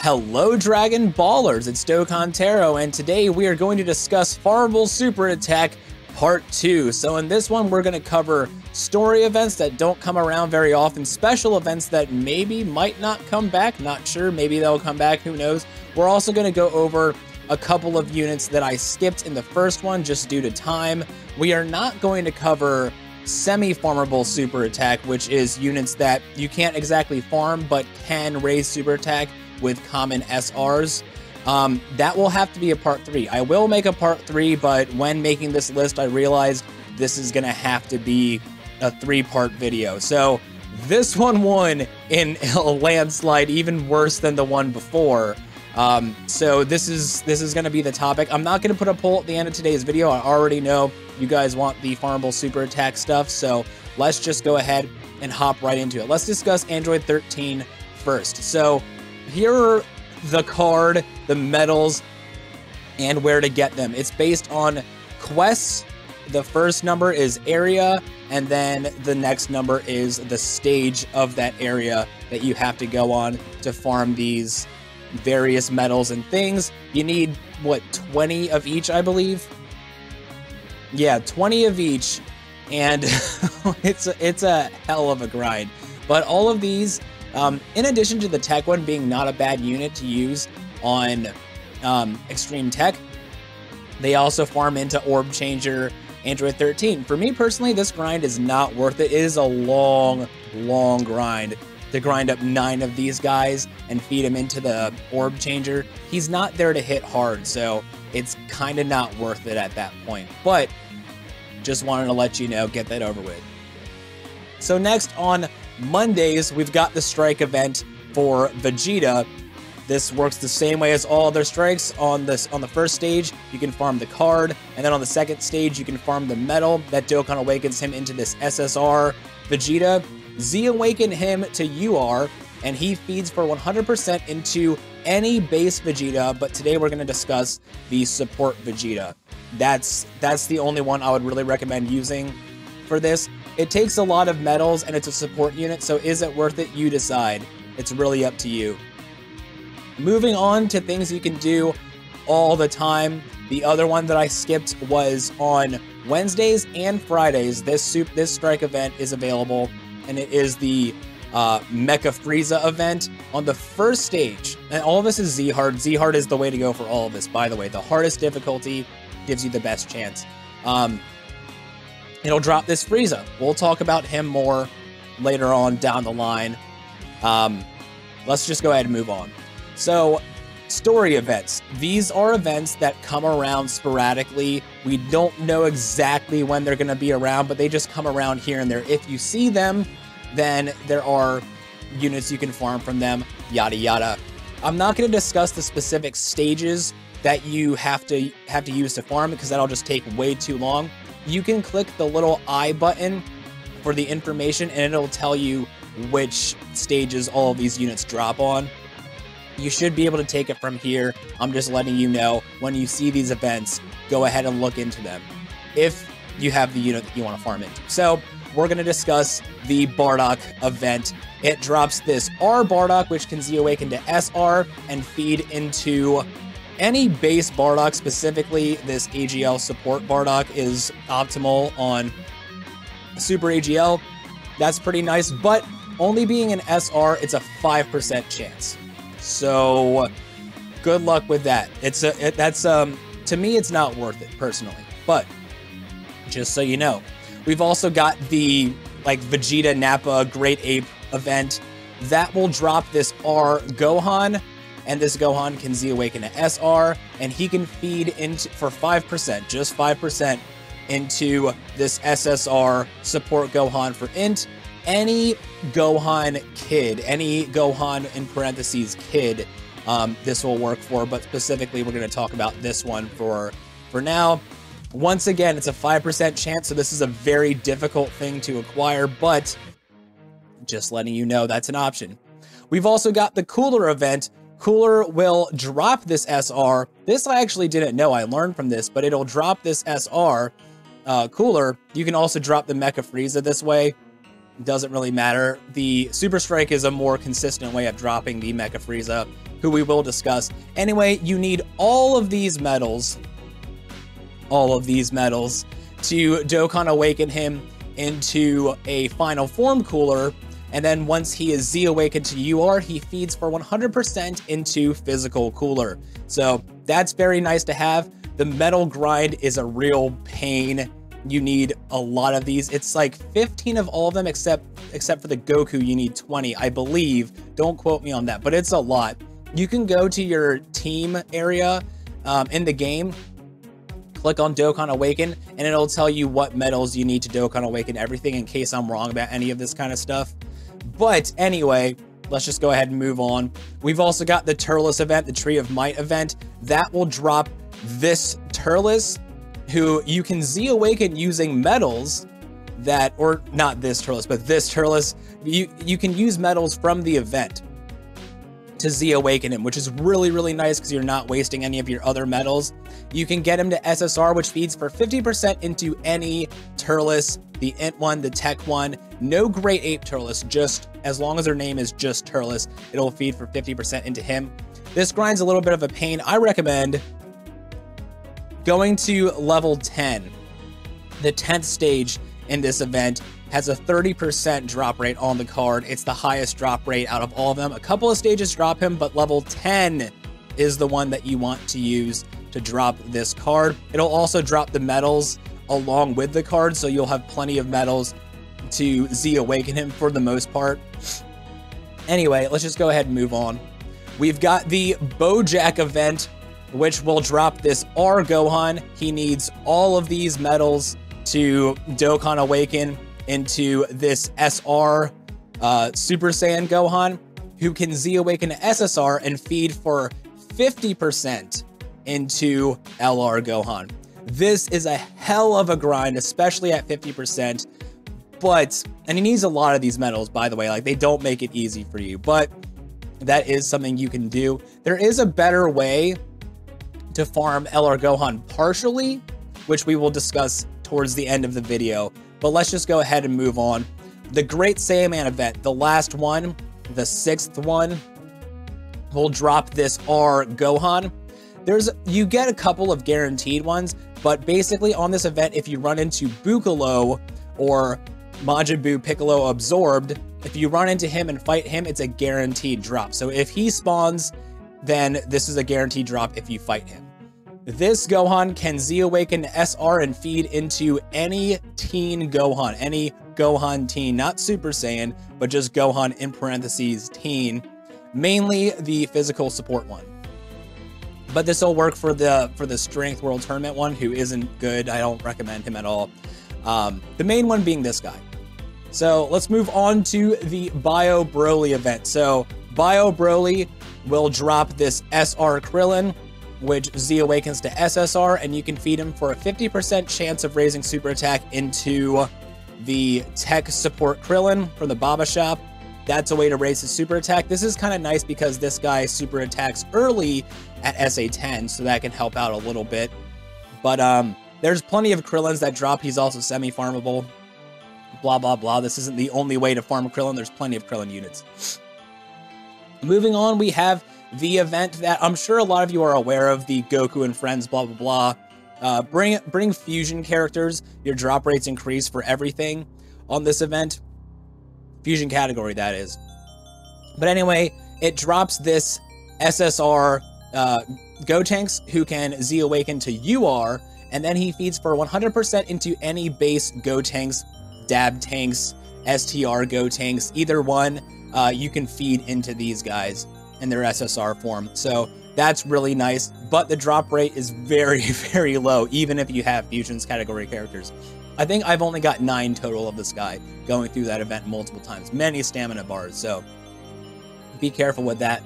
Hello Dragon Ballers, it's Dokkan Taro, and today we are going to discuss FARMABLE Super Attack Part 2. So in this one, we're going to cover story events that don't come around very often, special events that maybe might not come back, not sure, maybe they'll come back, who knows. We're also going to go over a couple of units that I skipped in the first one just due to time. We are not going to cover semi-farmable super attack, which is units that you can't exactly farm but can raise super attack with common SRs. That will have to be a part 3. I will make a part 3, but when making this list, I realized this is gonna have to be a 3-part video. So this one won in a landslide, even worse than the one before. So this is gonna be the topic. I'm not gonna put a poll at the end of today's video. I already know you guys want the farmable super attack stuff, so let's just go ahead and hop right into it. Let's discuss Android 13 first. So here are the card, the medals, and where to get them. It's based on quests. The first number is area, and then the next number is the stage of that area that you have to go on to farm these various medals and things. You need, what, 20 of each, I believe? Yeah, 20 of each, and it's a hell of a grind. But all of these, in addition to the tech one being not a bad unit to use on Extreme Tech, they also farm into Orb Changer Android 13. For me personally, this grind is not worth it. It is a long, long grind to grind up 9 of these guys and feed him into the Orb Changer. He's not there to hit hard, so it's kind of not worth it at that point. But just wanted to let you know, get that over with. So next on Mondays, we've got the strike event for Vegeta. This works the same way as all other strikes. On the first stage, you can farm the card, and then on the second stage, you can farm the medal. That Dokkan awakens him into this SSR Vegeta. Z-awaken him to UR, and he feeds for 100% into any base Vegeta, but today we're going to discuss the support Vegeta. That's the only one I would really recommend using for this. It takes a lot of medals, and it's a support unit, so is it worth it? You decide. It's really up to you. Moving on to things you can do all the time. The other one that I skipped was on Wednesdays and Fridays. This strike event is available, and it is the Mecha Frieza event on the first stage. And all of this is Z-Hard. Z-Hard is the way to go for all of this, by the way. The hardest difficulty gives you the best chance. It'll drop this Frieza. We'll talk about him more later on down the line. Let's just go ahead and move on. So, story events. These are events that come around sporadically. We don't know exactly when they're going to be around, but they just come around here and there. If you see them, then there are units you can farm from them, yada yada. I'm not going to discuss the specific stages that you have to use to farm, because that'll just take way too long. You can click the little I button for the information, and it'll tell you which stages all of these units drop on. You should be able to take it from here. I'm just letting you know, when you see these events, go ahead and look into them if you have the unit that you want to farm into. So we're going to discuss the Bardock event. It drops this R Bardock, which can Z-awaken to SR and feed into any base Bardock. Specifically, this AGL support Bardock is optimal on Super AGL. That's pretty nice, but only being an SR, it's a 5% chance. So good luck with that. To me, it's not worth it personally, but just so you know. We've also got the Vegeta Nappa Great Ape event that will drop this R Gohan, and this Gohan can Z-awaken to SR, and he can feed into for 5%, just 5%, into this SSR support Gohan for Int. Any Gohan kid, any Gohan in parentheses kid, this will work for, but specifically we're going to talk about this one for now. Once again, it's a 5% chance, so this is a very difficult thing to acquire, but just letting you know that's an option. We've also got the Cooler event. Cooler will drop this SR. This I actually didn't know. I learned from this, but it'll drop this SR. Cooler. You can also drop the Mecha Frieza this way. Doesn't really matter. The Super Strike is a more consistent way of dropping the Mecha Frieza. who we will discuss. Anyway, you need all of these medals to Dokkan Awaken him into a final form cooler, and then once he is Z awakened to UR, he feeds for 100% into physical cooler. So that's very nice to have. The medal grind is a real pain. You need a lot of these. It's like 15 of all of them, except for the Goku, you need 20, I believe. Don't quote me on that, but it's a lot. You can go to your team area in the game, click on Dokkan Awaken, and it'll tell you what medals you need to Dokkan Awaken everything, in case I'm wrong about any of this kind of stuff. But anyway, let's just go ahead and move on. We've also got the Turles event, the Tree of Might event. That will drop this Turles, who you can Z awaken using medals that, or not this Turles, but this Turles. You can use medals from the event to Z awaken him, which is really, really nice because you're not wasting any of your other medals. You can get him to SSR, which feeds for 50% into any Turles, the Int one, the Tech one. No Great Ape Turles, just as long as their name is just Turles, it'll feed for 50% into him. This grind's a little bit of a pain. I recommend going to level 10. The 10th stage in this event has a 30% drop rate on the card. It's the highest drop rate out of all of them. A couple of stages drop him, but level 10 is the one that you want to use to drop this card. It'll also drop the medals along with the card, so you'll have plenty of medals to Z awaken him for the most part. Anyway, let's just go ahead and move on. We've got the Bojack event, which will drop this R Gohan. He needs all of these medals to Dokkan Awaken into this SR Super Saiyan Gohan, who can Z awaken to SSR and feed for 50% into LR Gohan. This is a hell of a grind, especially at 50%, and he needs a lot of these medals, by the way. Like, they don't make it easy for you, but that is something you can do. There is a better way to farm LR Gohan partially, which we will discuss towards the end of the video, but let's just go ahead and move on. The Great Saiyaman event, the last one, the 6th one, will drop this R Gohan. You get a couple of guaranteed ones, but basically on this event, if you run into Bukalo or Majin Buu Piccolo Absorbed, if you run into him and fight him, it's a guaranteed drop. So if he spawns, then this is a guaranteed drop if you fight him. This Gohan can Z awaken SR and feed into any teen Gohan, any Gohan teen, not Super Saiyan, but just Gohan in parentheses teen, mainly the physical support one. But this will work for the Strength World Tournament one, who isn't good. I don't recommend him at all. The main one being this guy. So let's move on to the Bio Broly event. So Bio Broly will drop this SR Krillin, which Z awakens to SSR, and you can feed him for a 50% chance of raising super attack into the Tech Support Krillin from the Baba Shop. That's a way to raise his super attack. This is kind of nice because this guy super attacks early at SA10, so that can help out a little bit. But there's plenty of Krillins that drop. He's also semi-farmable. Blah, blah, blah. This isn't the only way to farm Krillin. There's plenty of Krillin units. Moving on, we have the event that I'm sure a lot of you are aware of, the Goku and Friends, blah, blah, blah. Bring fusion characters. Your drop rates increase for everything on this event. Fusion category, that is. But anyway, it drops this SSR Gotenks, who can Z awaken to UR, and then he feeds for 100% into any base Gotenks, Dab Tanks, STR Gotenks, either one. You can feed into these guys in their SSR form. So that's really nice, but the drop rate is very, very low, even if you have fusions category characters. I think I've only got 9 total of this guy going through that event multiple times. Many stamina bars, so be careful with that.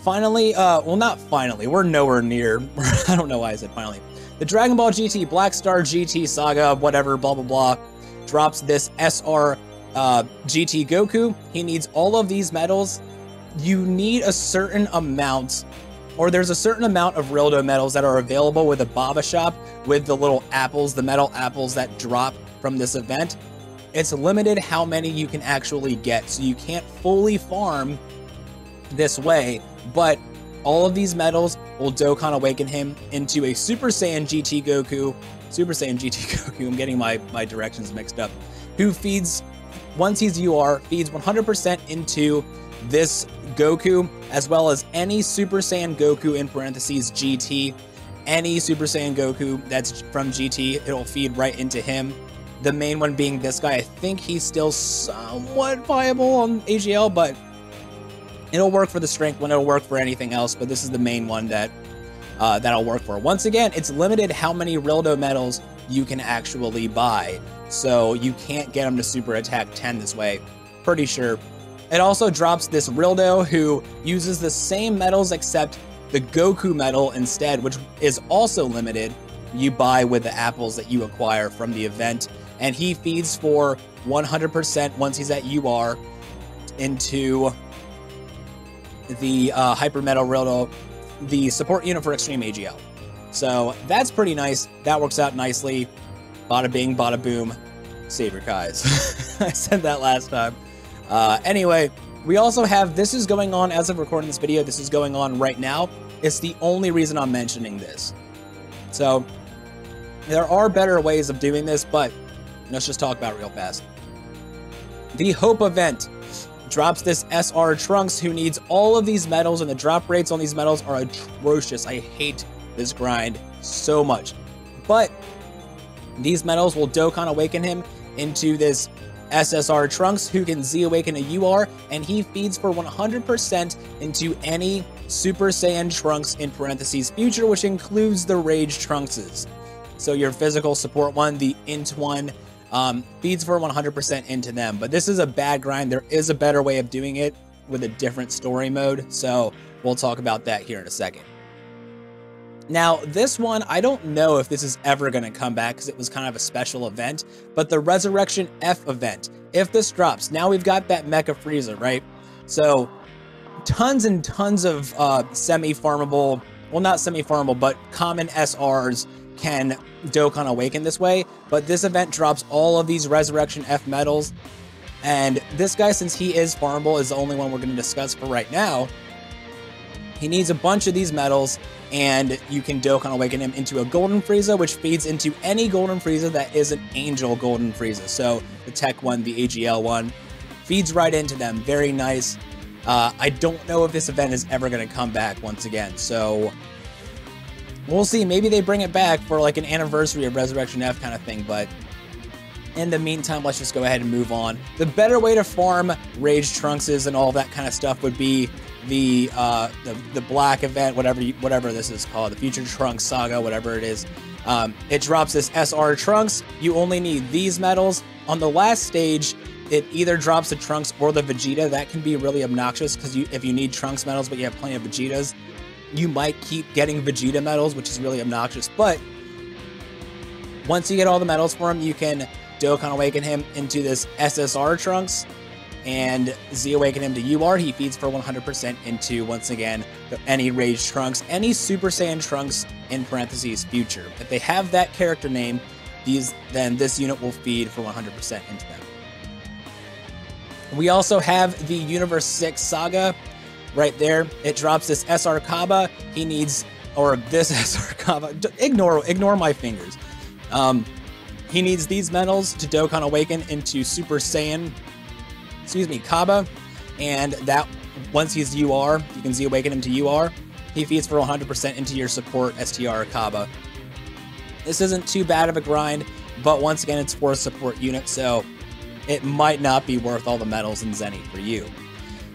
Finally, well, not finally, we're nowhere near. I don't know why I said finally. The Dragon Ball GT, Black Star GT Saga, whatever, blah, blah, blah, drops this SR GT Goku. He needs all of these medals. You need a certain amount, or there's a certain amount of Rildo medals that are available with a Baba Shop with the little apples, the metal apples that drop from this event. It's limited how many you can actually get, so you can't fully farm this way, but All of these medals will Dokkan Awaken him into a Super Saiyan GT Goku. Super Saiyan GT Goku, I'm getting my directions mixed up. Who feeds, once he's UR, feeds 100% into this Goku, as well as any Super Saiyan Goku in parentheses GT. Any Super Saiyan Goku that's from GT, it'll feed right into him. The main one being this guy. I think he's still somewhat viable on AGL, but it'll work for the strength one, it'll work for anything else, but this is the main one that that'll work for. Once again, it's limited how many Rildo medals you can actually buy, so you can't get them to Super Attack 10 this way, pretty sure. It also drops this Rildo who uses the same medals except the Goku medal instead, which is also limited. You buy with the apples that you acquire from the event, and he feeds for 100% once he's at UR into the Hyper Metal Rildo, the support unit for Extreme AGL. So that's pretty nice. That works out nicely. Bada bing, bada boom. Save your KAIS. I said that last time. Anyway, we also have, this is going on as of recording this video. This is going on right now. It's the only reason I'm mentioning this. So there are better ways of doing this, but let's just talk about it real fast. The Hope event drops this SR Trunks who needs all of these medals, and the drop rates on these medals are atrocious. I hate this grind so much. But these medals will Dokkan Awaken him into this SSR Trunks who can Z Awaken a UR, and he feeds for 100% into any Super Saiyan Trunks in parentheses future, which includes the Rage Trunkses. So your physical support one, the Int one, feeds for 100% into them. But this is a bad grind. There is a better way of doing it with a different story mode, so we'll talk about that here in a second. Now, this one, I don't know if this is ever going to come back because it was kind of a special event, but the Resurrection F event, if this drops, now we've got that Mecha Frieza, right? So tons and tons of semi-farmable, well, not semi-farmable, but common SRs can Dokkan Awaken this way, but this event drops all of these Resurrection F medals, and this guy, since he is farmable, is the only one we're going to discuss for right now. He needs a bunch of these medals, and you can Dokkan Awaken him into a Golden Frieza, which feeds into any Golden Frieza that is an Angel Golden Frieza. So the Tech one, the AGL one, feeds right into them. Very nice. I don't know if this event is ever going to come back once again, so we'll see. Maybe they bring it back for like an anniversary of Resurrection F kind of thing, but in the meantime, let's just go ahead and move on. The better way to farm Rage Trunkses and all that kind of stuff would be the black event, whatever this is called, the Future Trunks Saga, whatever it is. It drops this SR Trunks. You only need these medals. On the last stage, it either drops the Trunks or the Vegeta. That can be really obnoxious because if you need Trunks medals but you have plenty of Vegetas, you might keep getting Vegeta medals, which is really obnoxious. But once you get all the medals for him, you can Dokkan Awaken him into this SSR Trunks and Z Awaken him to UR. He feeds for 100% into, once again, any Rage Trunks, any Super Saiyan Trunks in parentheses future. If they have that character name, then this unit will feed for 100% into them. We also have the Universe 6 Saga right there. It drops this SR Kaba. He needs, or this SR Kaba, ignore my fingers. He needs these medals to Dokkan Awaken into Super Saiyan, Kaba, and that, once he's UR, you can Z Awaken him to UR. He feeds for 100% into your support STR Kaba. This isn't too bad of a grind, but once again, it's for a support unit, so it might not be worth all the medals in Zenny for you.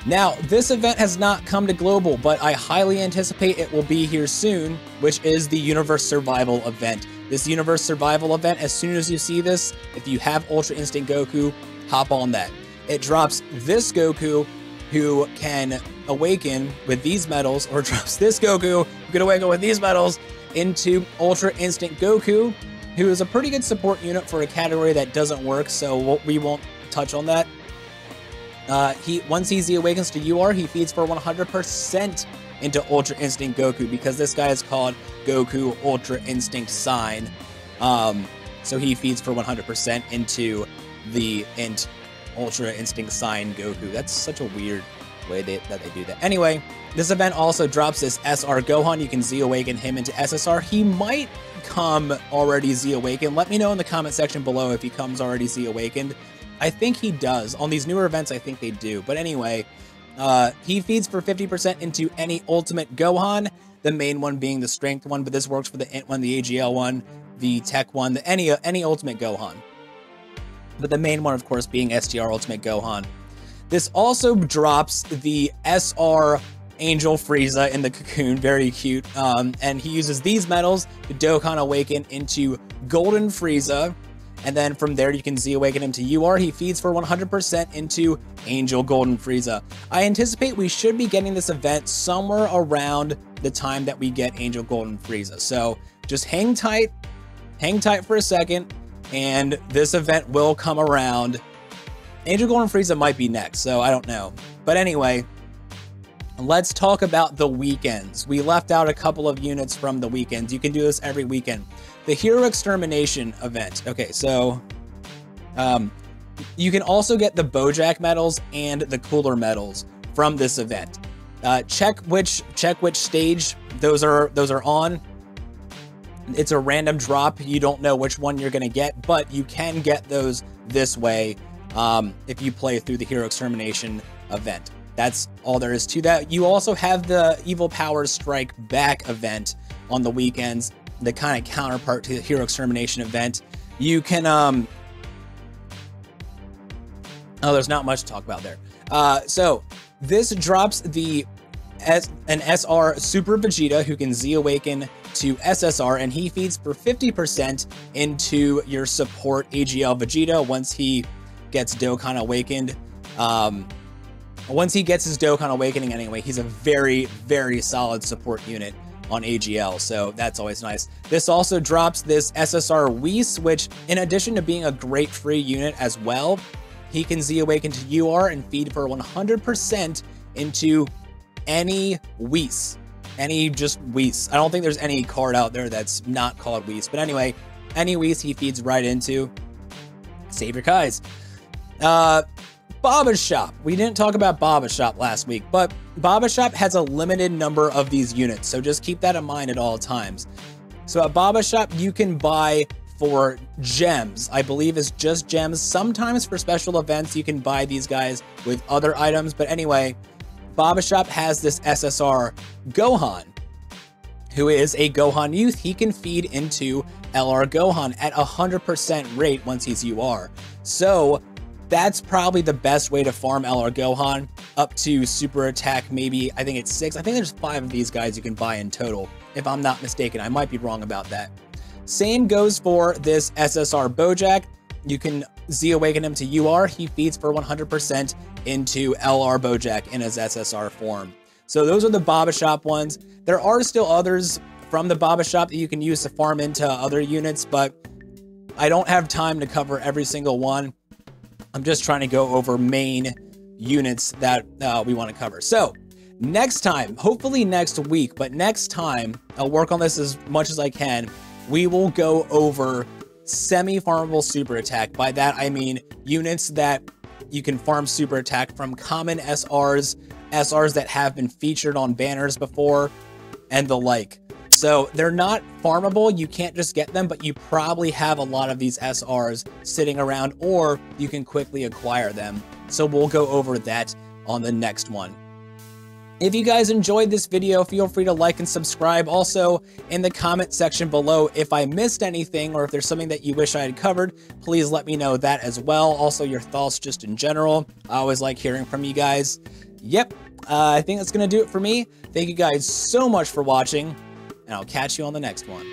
Now, this event has not come to Global, but I highly anticipate it will be here soon, which is the Universe Survival event. This Universe Survival event, as soon as you see this, if you have Ultra Instinct Goku, hop on that. It drops this Goku, who can awaken with these medals, or drops this Goku, who can awaken with these medals, into Ultra Instinct Goku, who is a pretty good support unit for a category that doesn't work, so we won't touch on that. Once he Z awakens to UR, he feeds for 100% into Ultra Instinct Goku, because this guy is called Goku Ultra Instinct Sign. So he feeds for 100% into the Ultra Instinct Sign Goku. That's such a weird the way that they do that. Anyway, this event also drops this SR Gohan. You can Z-Awaken him into SSR. He might come already Z-Awakened. Let me know in the comment section below if he comes already Z-Awakened. I think he does. On these newer events, I think they do. But anyway, he feeds for 50% into any Ultimate Gohan, the main one being the Strength one, but this works for the Int one, the AGL one, the Tech one, any Ultimate Gohan. But the main one, of course, being STR Ultimate Gohan. This also drops the SR Angel Frieza in the cocoon, very cute. And he uses these metals to Dokkan Awaken into Golden Frieza. And then from there, you can Z-Awaken him to UR. He feeds for 100% into Angel Golden Frieza. I anticipate we should be getting this event somewhere around the time that we get Angel Golden Frieza. So just hang tight for a second, and this event will come around. Angel Golden Frieza might be next, so I don't know. But anyway, let's talk about the weekends. We left out a couple of units from the weekends. You can do this every weekend. The Hero Extermination event. Okay, so you can also get the Bojack medals and the Cooler medals from this event. Check which stage those are on. It's a random drop. You don't know which one you're gonna get, but you can get those this way if you play through the Hero Extermination event. That's all there is to that. You also have the Evil Powers Strike Back event on the weekends, the kind of counterpart to the Hero Extermination event. You can, oh, there's not much to talk about there. So this drops an SR Super Vegeta who can Z-Awaken to SSR, and he feeds for 50% into your support AGL Vegeta once he gets Dokkan Awakened. Once he gets his Dokkan Awakening anyway, he's a very, very solid support unit on AGL, so that's always nice. This also drops this SSR Whis, which in addition to being a great free unit as well, he can Z-Awaken to UR and feed for 100% into any Whis. Any just Whis. I don't think there's any card out there that's not called Whis, but anyway, any Whis he feeds right into. Save your KAIS. Baba Shop. We didn't talk about Baba Shop last week, but Baba Shop has a limited number of these units, so just keep that in mind at all times. So at Baba Shop, you can buy for gems. I believe it's just gems. Sometimes for special events, you can buy these guys with other items, but anyway, Baba Shop has this SSR Gohan, who is a Gohan youth. He can feed into LR Gohan at 100% rate once he's UR. So that's probably the best way to farm LR Gohan up to super attack, maybe, I think it's 6. I think there's 5 of these guys you can buy in total, if I'm not mistaken. I might be wrong about that. Same goes for this SSR Bojack. You can Z-Awaken him to UR. He feeds for 100% into LR Bojack in his SSR form. So those are the Baba Shop ones. There are still others from the Baba Shop that you can use to farm into other units, but I don't have time to cover every single one. I'm just trying to go over main units that we want to cover. So next time, hopefully next week, but next time, I'll work on this as much as I can. We will go over semi-farmable super attack. By that, I mean units that you can farm super attack from common SRs, SRs that have been featured on banners before, and the like. So they're not farmable, you can't just get them, but you probably have a lot of these SRs sitting around, or you can quickly acquire them. So we'll go over that on the next one. If you guys enjoyed this video, feel free to like and subscribe. Also, in the comment section below, if I missed anything or if there's something that you wish I had covered, please let me know that as well. Also, your thoughts just in general. I always like hearing from you guys. Yep, I think that's going to do it for me. Thank you guys so much for watching, and I'll catch you on the next one.